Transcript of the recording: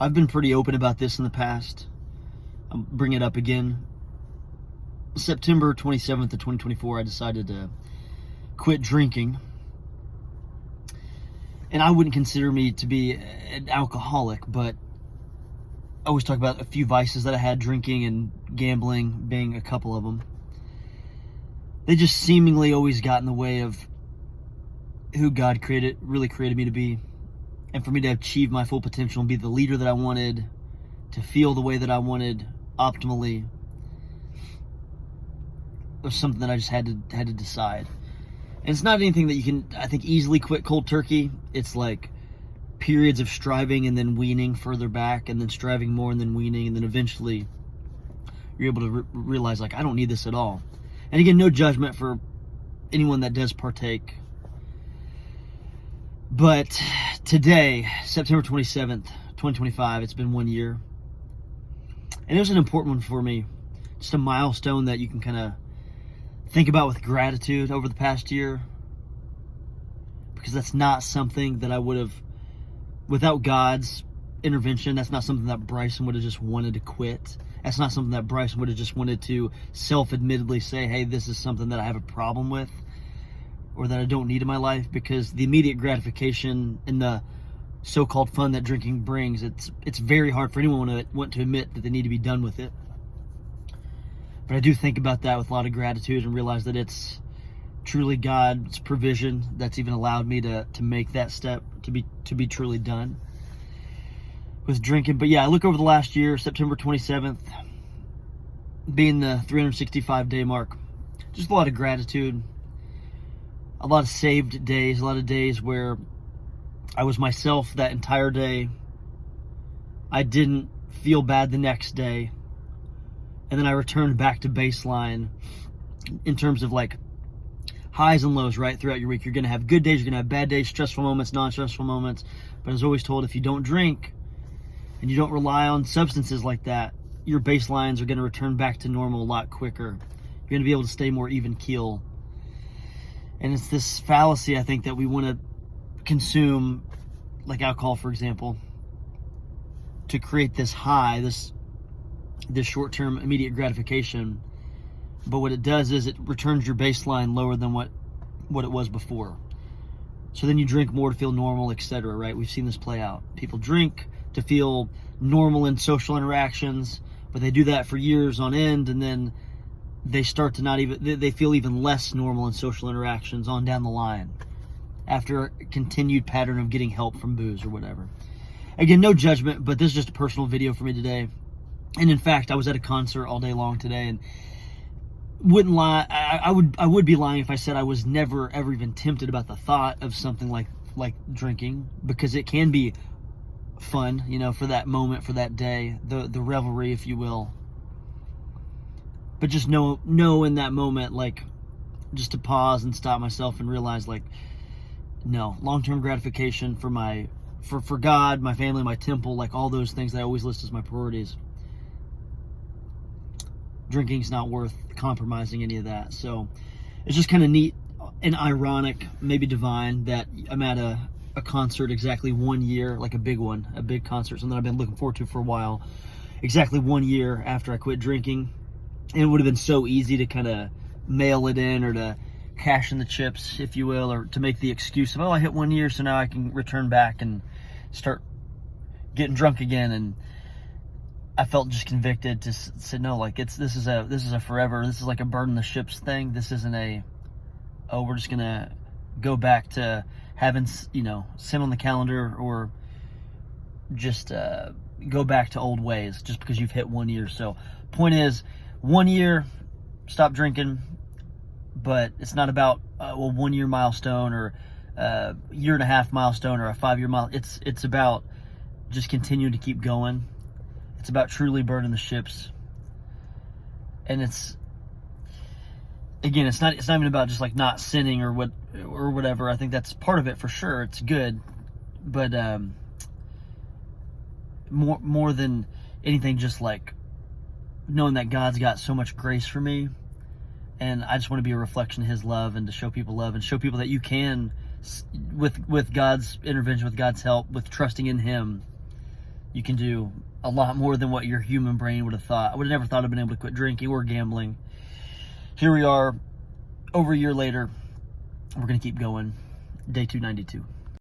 I've been pretty open about this in the past. I'll bring it up again. September 27th of 2024, I decided to quit drinking. And I wouldn't consider me to be an alcoholic, but I always talk about a few vices that I had, drinking and gambling being a couple of them. They just seemingly always got in the way of who God really created me to be. And for me to achieve my full potential and be the leader that I wanted, to feel the way that I wanted optimally, was something that I just had to decide. And it's not anything that you can, I think, easily quit cold turkey. It's like periods of striving and then weaning further back, and then striving more and then weaning, and then eventually you're able to realize, like, I don't need this at all. And again, no judgment for anyone that does partake. But today, September 27th, 2025, it's been 1 year. And it was an important one for me. Just a milestone that you can kind of think about with gratitude over the past year. Because that's not something that I would have, without God's intervention, that's not something that Bryson would have just wanted to quit. That's not something that Bryson would have just wanted to self-admittedly say, hey, this is something that I have a problem with, or that I don't need in my life, because the immediate gratification and the so-called fun that drinking brings, it's very hard for anyone to want to admit that they need to be done with it. But I do think about that with a lot of gratitude and realize that it's truly God's provision that's even allowed me to make that step to be truly done with drinking. But yeah, I look over the last year, September 27th being the 365-day mark, just a lot of gratitude. A lot of saved days, a lot of days where I was myself that entire day. I didn't feel bad the next day. And then I returned back to baseline in terms of like highs and lows, right? Throughout your week, you're going to have good days, you're going to have bad days, stressful moments, non-stressful moments. But I was always told, if you don't drink and you don't rely on substances like that, your baselines are going to return back to normal a lot quicker. You're going to be able to stay more even keel. And it's this fallacy, I think, that we want to consume, like alcohol, for example, to create this high, this short-term immediate gratification. But what it does is it returns your baseline lower than what it was before. So then you drink more to feel normal, etc., right? We've seen this play out. People drink to feel normal in social interactions, but they do that for years on end, and then they start to they feel even less normal in social interactions on down the line after a continued pattern of getting help from booze or whatever. Again, no judgment, but this is just a personal video for me today. And in fact, I was at a concert all day long today, and wouldn't lie, I would be lying if I said I was never ever even tempted about the thought of something like drinking, because it can be fun, for that moment, for that day, the revelry, if you will. But just know in that moment, like, just to pause and stop myself and realize, like, no, long-term gratification for God, my family, my temple, like all those things that I always list as my priorities. Drinking's not worth compromising any of that. So it's just kind of neat and ironic, maybe divine, that I'm at a concert exactly 1 year, like a big one, a big concert, something I've been looking forward to for a while, exactly 1 year after I quit drinking. And it would have been so easy to kind of mail it in, or to cash in the chips, if you will, or to make the excuse of, oh, I hit 1 year, so now I can return back and start getting drunk again. And I felt just convicted to say, no, like, this is a forever, this is like a burn the ships thing. This isn't we're just gonna go back to having, sin on the calendar, or just go back to old ways just because you've hit 1 year. So point is, 1 year, stop drinking. But it's not about a 1 year milestone, or a year and a half milestone, or a 5 year milestone. It's about just continuing to keep going. It's about truly burning the ships. And it's not even about just like not sinning or whatever. I think that's part of it for sure. It's good, but more than anything, just like knowing that God's got so much grace for me, and I just want to be a reflection of His love, and to show people love, and show people that you can, with God's intervention, with God's help, with trusting in Him, You can do a lot more than what your human brain would have thought. I would have never thought I'd been able to quit drinking or gambling. Here we are, over a year later. We're going to keep going. Day 292.